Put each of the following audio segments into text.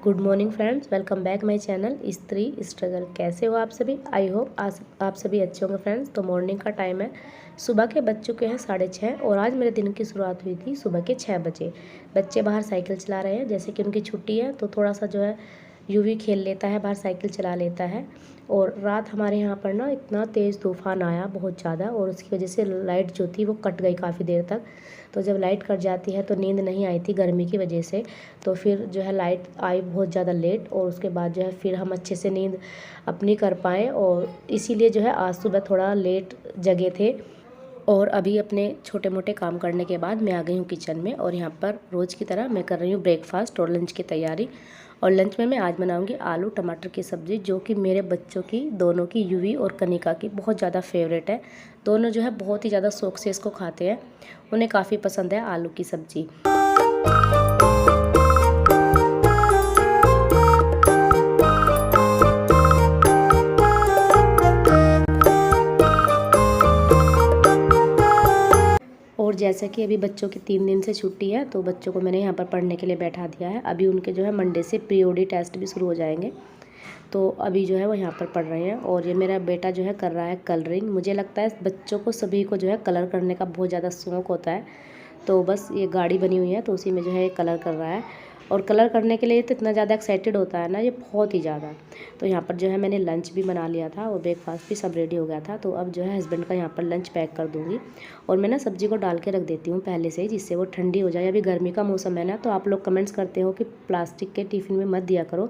Good morning friends, welcome back my channel स्त्री struggle. कैसे हो आप सभी? आई होप आप सभी अच्छे होंगे फ्रेंड्स। तो मॉर्निंग का टाइम है, सुबह के बज चुके हैं 6:30 और आज मेरे दिन की शुरुआत हुई थी सुबह के 6 बजे। बच्चे बाहर साइकिल चला रहे हैं, जैसे कि उनकी छुट्टी है तो थोड़ा सा जो है यूवी खेल लेता है, बाहर साइकिल चला लेता है। और रात हमारे यहाँ पर ना इतना तेज़ तूफ़ान आया बहुत ज़्यादा, और उसकी वजह से लाइट जो थी वो कट गई काफ़ी देर तक। तो जब लाइट कट जाती है तो नींद नहीं आई थी गर्मी की वजह से। तो फिर जो है लाइट आई बहुत ज़्यादा लेट, और उसके बाद जो है फिर हम अच्छे से नींद अपनी कर पाए, और इसीलिए जो है आज सुबह थोड़ा लेट जगे थे। और अभी अपने छोटे मोटे काम करने के बाद मैं आ गई हूँ किचन में, और यहाँ पर रोज़ की तरह मैं कर रही हूँ ब्रेकफास्ट और लंच की तैयारी। और लंच में मैं आज बनाऊँगी आलू टमाटर की सब्ज़ी, जो कि मेरे बच्चों की दोनों की, यूवी और कनिका की, बहुत ज़्यादा फेवरेट है। दोनों जो है बहुत ही ज़्यादा शौक से इसको खाते हैं, उन्हें काफ़ी पसंद है आलू की सब्ज़ी। और जैसा कि अभी बच्चों की 3 दिन से छुट्टी है, तो बच्चों को मैंने यहाँ पर पढ़ने के लिए बैठा दिया है। अभी उनके जो है मंडे से प्री टेस्ट भी शुरू हो जाएंगे, तो अभी जो है वो यहाँ पर पढ़ रहे हैं। और ये मेरा बेटा जो है कर रहा है कलरिंग। मुझे लगता है बच्चों को सभी को जो है कलर करने का बहुत ज़्यादा शौक़ होता है। तो बस ये गाड़ी बनी हुई है तो उसी में जो है कलर कर रहा है, और कलर करने के लिए तो इतना ज़्यादा एक्साइटेड होता है ना, ये बहुत ही ज़्यादा। तो यहाँ पर जो है मैंने लंच भी बना लिया था और ब्रेकफास्ट भी सब रेडी हो गया था। तो अब जो है हस्बैंड का यहाँ पर लंच पैक कर दूँगी, और मैं ना सब्ज़ी को डाल के रख देती हूँ पहले से ही, जिससे वो ठंडी हो जाए। अभी गर्मी का मौसम है ना, तो आप लोग कमेंट्स करते हो कि प्लास्टिक के टिफ़िन में मत दिया करो।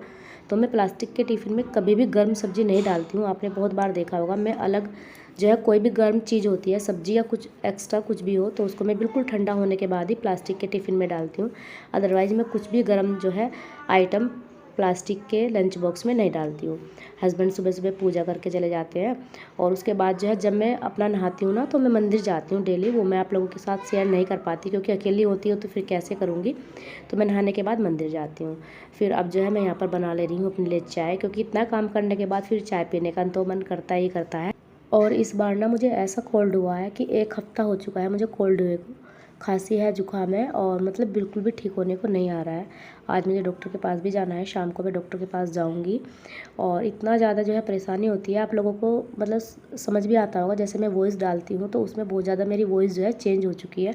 तो मैं प्लास्टिक के टिफ़िन में कभी भी गर्म सब्ज़ी नहीं डालती हूँ। आपने बहुत बार देखा होगा, मैं अलग जो है कोई भी गर्म चीज़ होती है, सब्ज़ी या कुछ एक्स्ट्रा कुछ भी हो, तो उसको मैं बिल्कुल ठंडा होने के बाद ही प्लास्टिक के टिफ़िन में डालती हूँ। अदरवाइज़ मैं कुछ भी गर्म जो है आइटम प्लास्टिक के लंच बॉक्स में नहीं डालती हूँ। हस्बैंड सुबह सुबह पूजा करके चले जाते हैं, और उसके बाद जो है जब मैं अपना नहाती हूँ ना, तो मैं मंदिर जाती हूँ डेली। वो मैं आप लोगों के साथ शेयर नहीं कर पाती, क्योंकि अकेली होती हूँ तो फिर कैसे करूँगी। तो मैं नहाने के बाद मंदिर जाती हूँ। फिर अब जो है मैं यहाँ पर बना ले रही हूँ अपने लिए चाय, क्योंकि इतना काम करने के बाद फिर चाय पीने का तो मन करता ही करता है। और इस बार ना मुझे ऐसा कोल्ड हुआ है कि 1 हफ़्ता हो चुका है मुझे कोल्ड हुए को। खांसी है, जुकाम है, और मतलब बिल्कुल भी ठीक होने को नहीं आ रहा है। आज मुझे डॉक्टर के पास भी जाना है, शाम को मैं डॉक्टर के पास जाऊंगी। और इतना ज़्यादा जो है परेशानी होती है, आप लोगों को मतलब समझ भी आता होगा। जैसे मैं वॉइस डालती हूँ तो उसमें बहुत ज़्यादा मेरी वॉइस जो है चेंज हो चुकी है,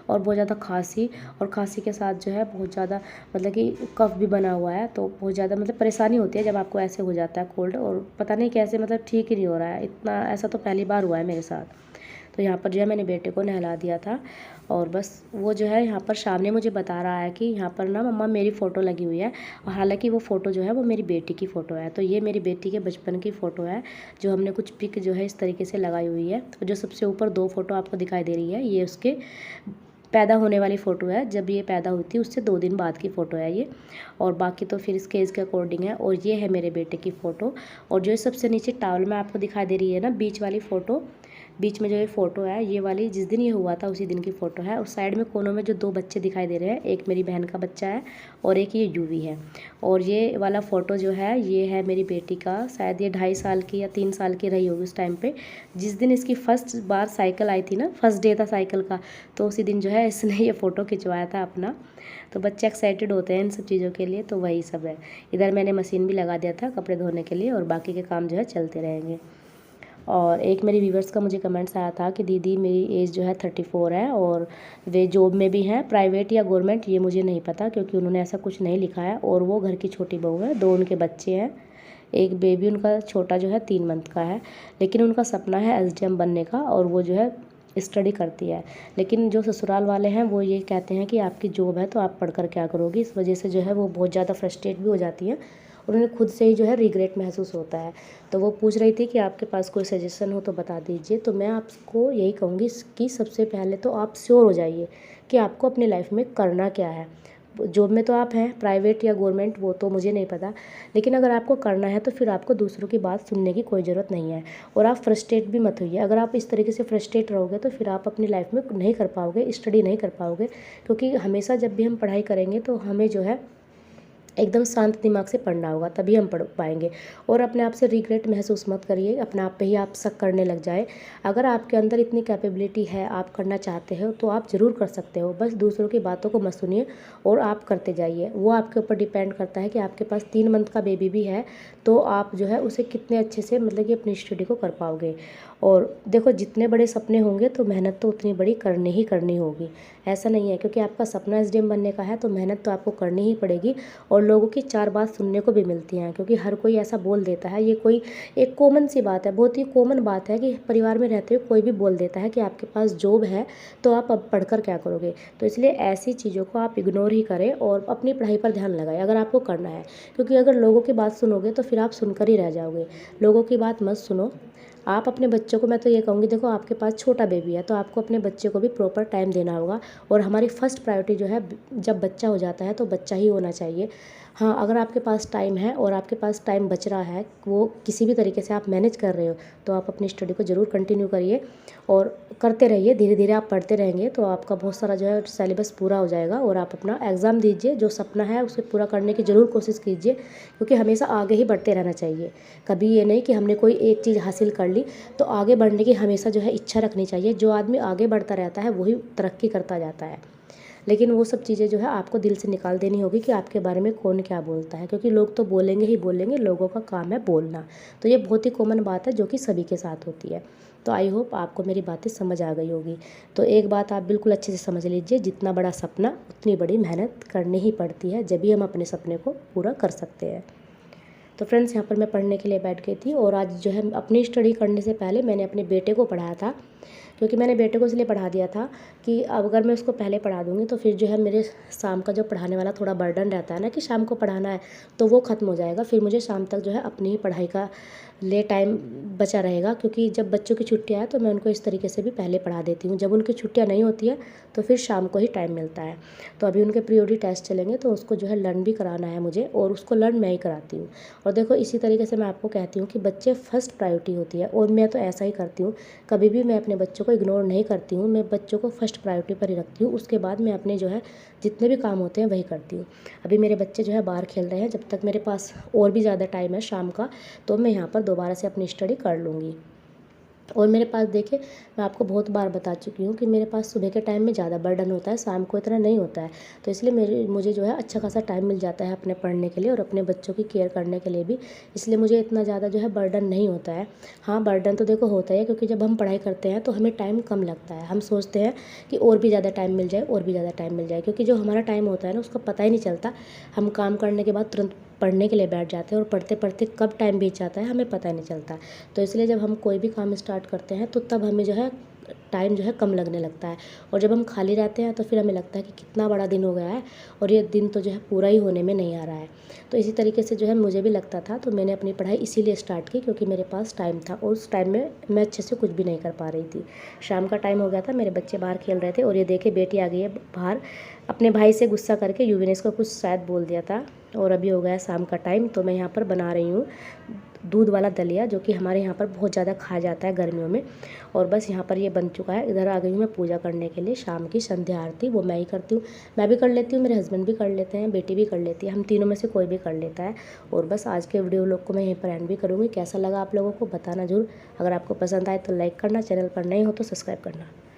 और बहुत ज़्यादा खांसी, और खांसी के साथ जो है बहुत ज़्यादा मतलब कि कफ भी बना हुआ है। तो बहुत ज़्यादा मतलब परेशानी होती है जब आपको ऐसे हो जाता है कोल्ड, और पता नहीं कैसे मतलब ठीक ही नहीं हो रहा है इतना। ऐसा तो पहली बार हुआ है मेरे साथ। तो यहाँ पर जो है मैंने बेटे को नहला दिया था, और बस वो जो है यहाँ पर सामने मुझे बता रहा है कि यहाँ पर ना मम्मा मेरी फ़ोटो लगी हुई है। और हालांकि वो फ़ोटो जो है वो मेरी बेटी की फ़ोटो है। तो ये मेरी बेटी के बचपन की फ़ोटो है, जो हमने कुछ पिक जो है इस तरीके से लगाई हुई है। तो जो सबसे ऊपर 2 फ़ोटो आपको दिखाई दे रही है, ये उसके पैदा होने वाली फ़ोटो है। जब ये पैदा हुई थी उससे 2 दिन बाद की फ़ोटो है ये, और बाकी तो फिर इसके एज के अकॉर्डिंग है। और ये है मेरे बेटे की फ़ोटो। और जो सबसे नीचे टॉवल में आपको दिखाई दे रही है ना, बीच वाली फ़ोटो, बीच में जो ये फ़ोटो है, ये वाली जिस दिन ये हुआ था उसी दिन की फ़ोटो है। और साइड में कोनों में जो 2 बच्चे दिखाई दे रहे हैं, एक मेरी बहन का बच्चा है और एक ये यूवी है। और ये वाला फ़ोटो जो है ये है मेरी बेटी का, शायद ये 2.5 साल की या 3 साल की रही होगी उस टाइम पे, जिस दिन इसकी फर्स्ट बार साइकिल आई थी ना, फर्स्ट डे था साइकिल का, तो उसी दिन जो है इसने ये फ़ोटो खिंचवाया था अपना। तो बच्चे एक्साइटेड होते हैं इन सब चीज़ों के लिए, तो वही सब है। इधर मैंने मशीन भी लगा दिया था कपड़े धोने के लिए, और बाकी के काम जो है चलते रहेंगे। और एक मेरी व्यूवर्स का मुझे कमेंट्स आया था कि दीदी मेरी एज जो है 34 है, और वे जॉब में भी हैं, प्राइवेट या गवर्नमेंट ये मुझे नहीं पता, क्योंकि उन्होंने ऐसा कुछ नहीं लिखा है। और वो घर की छोटी बहू है, 2 उनके बच्चे हैं, एक बेबी उनका छोटा जो है 3 मंथ का है। लेकिन उनका सपना है एसडीएम बनने का, और वो जो है स्टडी करती है। लेकिन जो ससुराल वाले हैं वो ये कहते हैं कि आपकी जॉब है तो आप पढ़कर क्या करोगी। इस वजह से जो है वो बहुत ज़्यादा फ्रस्ट्रेट भी हो जाती हैं, और उन्हें खुद से ही जो है रिग्रेट महसूस होता है। तो वो पूछ रही थी कि आपके पास कोई सजेशन हो तो बता दीजिए। तो मैं आपको यही कहूँगी कि सबसे पहले तो आप श्योर हो जाइए कि आपको अपनी लाइफ में करना क्या है। जॉब में तो आप हैं, प्राइवेट या गवर्नमेंट वो तो मुझे नहीं पता, लेकिन अगर आपको करना है तो फिर आपको दूसरों की बात सुनने की कोई ज़रूरत नहीं है। और आप फ्रस्ट्रेट भी मत होइए। अगर आप इस तरीके से फ्रस्ट्रेट रहोगे तो फिर आप अपनी लाइफ में नहीं कर पाओगे, स्टडी नहीं कर पाओगे। क्योंकि हमेशा जब भी हम पढ़ाई करेंगे तो हमें जो है एकदम शांत दिमाग से पढ़ना होगा, तभी हम पढ़ पाएंगे। और अपने आप से रिग्रेट महसूस मत करिए, अपने आप पे ही आप शक करने लग जाए। अगर आपके अंदर इतनी कैपेबिलिटी है, आप करना चाहते हो तो आप ज़रूर कर सकते हो। बस दूसरों की बातों को मत सुनिए और आप करते जाइए। वो आपके ऊपर डिपेंड करता है कि आपके पास 3 मंथ का बेबी भी है तो आप जो है उसे कितने अच्छे से मतलब कि अपनी स्टडी को कर पाओगे। और देखो, जितने बड़े सपने होंगे तो मेहनत तो उतनी बड़ी करनी ही करनी होगी। ऐसा नहीं है क्योंकि आपका सपना एसडीएम बनने का है तो मेहनत तो आपको करनी ही पड़ेगी। और लोगों की 4 बात सुनने को भी मिलती हैं, क्योंकि हर कोई ऐसा बोल देता है। ये कोई एक कॉमन सी बात है, बहुत ही कॉमन बात है कि परिवार में रहते हुए कोई भी बोल देता है कि आपके पास जॉब है तो आप अब पढ़कर क्या करोगे। तो इसलिए ऐसी चीज़ों को आप इग्नोर ही करें और अपनी पढ़ाई पर ध्यान लगाएं अगर आपको करना है। क्योंकि अगर लोगों की बात सुनोगे तो फिर आप सुनकर ही रह जाओगे। लोगों की बात मत सुनो। आप अपने बच्चों को, मैं तो ये कहूँगी, देखो आपके पास छोटा बेबी है तो आपको अपने बच्चे को भी प्रॉपर टाइम देना होगा। और हमारी फर्स्ट प्रायोरिटी जो है, जब बच्चा हो जाता है तो बच्चा ही होना चाहिए। हाँ, अगर आपके पास टाइम है और आपके पास टाइम बच रहा है, वो किसी भी तरीके से आप मैनेज कर रहे हो, तो आप अपनी स्टडी को ज़रूर कंटिन्यू करिए और करते रहिए। धीरे धीरे आप पढ़ते रहेंगे तो आपका बहुत सारा जो है सिलेबस पूरा हो जाएगा और आप अपना एग्ज़ाम दीजिए। जो सपना है उसे पूरा करने की ज़रूर कोशिश कीजिए, क्योंकि हमेशा आगे ही बढ़ते रहना चाहिए। कभी ये नहीं कि हमने कोई एक चीज़ हासिल कर ली तो आगे बढ़ने की हमेशा जो है इच्छा रखनी चाहिए। जो आदमी आगे बढ़ता रहता है वही तरक्की करता जाता है। लेकिन वो सब चीज़ें जो है आपको दिल से निकाल देनी होगी कि आपके बारे में कौन क्या बोलता है, क्योंकि लोग तो बोलेंगे ही बोलेंगे, लोगों का काम है बोलना। तो ये बहुत ही कॉमन बात है जो कि सभी के साथ होती है। तो आई होप आपको मेरी बातें समझ आ गई होगी। तो एक बात आप बिल्कुल अच्छे से समझ लीजिए, जितना बड़ा सपना उतनी बड़ी मेहनत करनी ही पड़ती है, जब भी हम अपने सपने को पूरा कर सकते हैं। तो फ्रेंड्स, यहाँ पर मैं पढ़ने के लिए बैठ गई थी और आज जो है अपनी स्टडी करने से पहले मैंने अपने बेटे को पढ़ाया था। क्योंकि मैंने बेटे को इसलिए पढ़ा दिया था कि अब अगर मैं उसको पहले पढ़ा दूँगी तो फिर जो है मेरे शाम का जो पढ़ाने वाला थोड़ा बर्डन रहता है ना कि शाम को पढ़ाना है, तो वो ख़त्म हो जाएगा। फिर मुझे शाम तक जो है अपनी ही पढ़ाई का लिए टाइम बचा रहेगा। क्योंकि जब बच्चों की छुट्टियाँ हैं तो मैं उनको इस तरीके से भी पहले पढ़ा देती हूँ। जब उनकी छुट्टियाँ नहीं होती है तो फिर शाम को ही टाइम मिलता है। तो अभी उनके प्रीओडी टेस्ट चलेंगे तो उसको जो है लर्न भी कराना है मुझे, और उसको लर्न मैं ही कराती हूँ। और देखो, इसी तरीके से मैं आपको कहती हूँ कि बच्चे फर्स्ट प्रायोरिटी होती है, और मैं तो ऐसा ही करती हूँ। कभी भी मैं अपने बच्चों को इग्नोर नहीं करती हूँ, मैं बच्चों को फर्स्ट प्रायोरिटी पर ही रखती हूँ। उसके बाद मैं अपने जो है जितने भी काम होते हैं वही करती हूँ। अभी मेरे बच्चे जो है बाहर खेल रहे हैं, जब तक मेरे पास और भी ज़्यादा टाइम है शाम का तो मैं यहाँ पर दोबारा से अपनी स्टडी कर लूँगी। और मेरे पास देखिए, मैं आपको बहुत बार बता चुकी हूँ कि मेरे पास सुबह के टाइम में ज़्यादा बर्डन होता है, शाम को इतना नहीं होता है। तो इसलिए मुझे जो है अच्छा खासा टाइम मिल जाता है अपने पढ़ने के लिए और अपने बच्चों की केयर करने के लिए भी। इसलिए मुझे इतना ज़्यादा जो है बर्डन नहीं होता है। हाँ, बर्डन तो देखो होता है, क्योंकि जब हम पढ़ाई करते हैं तो हमें टाइम कम लगता है। हम सोचते हैं कि और भी ज़्यादा टाइम मिल जाए, और भी ज़्यादा टाइम मिल जाए, क्योंकि जो हमारा टाइम होता है ना उसका पता ही नहीं चलता। हम काम करने के बाद तुरंत पढ़ने के लिए बैठ जाते हैं और पढ़ते पढ़ते कब टाइम बीत जाता है हमें पता ही नहीं चलता। तो इसलिए जब हम कोई भी काम स्टार्ट करते हैं तो तब हमें जो है टाइम जो है कम लगने लगता है। और जब हम खाली रहते हैं तो फिर हमें लगता है कि कितना बड़ा दिन हो गया है और ये दिन तो जो है पूरा ही होने में नहीं आ रहा है। तो इसी तरीके से जो है मुझे भी लगता था, तो मैंने अपनी पढ़ाई इसीलिए स्टार्ट की क्योंकि मेरे पास टाइम था, और उस टाइम में मैं अच्छे से कुछ भी नहीं कर पा रही थी। शाम का टाइम हो गया था, मेरे बच्चे बाहर खेल रहे थे, और ये देखे बेटी आ गई है बाहर अपने भाई से गुस्सा करके। यूविनेस को कुछ शायद बोल दिया था। और अभी हो गया शाम का टाइम, तो मैं यहाँ पर बना रही हूँ दूध वाला दलिया, जो कि हमारे यहाँ पर बहुत ज़्यादा खाया जाता है गर्मियों में। और बस यहाँ पर ये बन चुका है। इधर आ गई हूँ मैं पूजा करने के लिए। शाम की संध्या आरती वो मैं ही करती हूँ, मैं भी कर लेती हूँ, मेरे हस्बैंड भी कर लेते हैं, बेटी भी कर लेती है, हम तीनों में से कोई भी कर लेता है। और बस आज के वीडियो लोग को मैं यहीं पर एंड भी करूँगी। कैसा लगा आप लोगों को बताना जरूर। अगर आपको पसंद आए तो लाइक करना, चैनल पर नए हो तो सब्सक्राइब करना।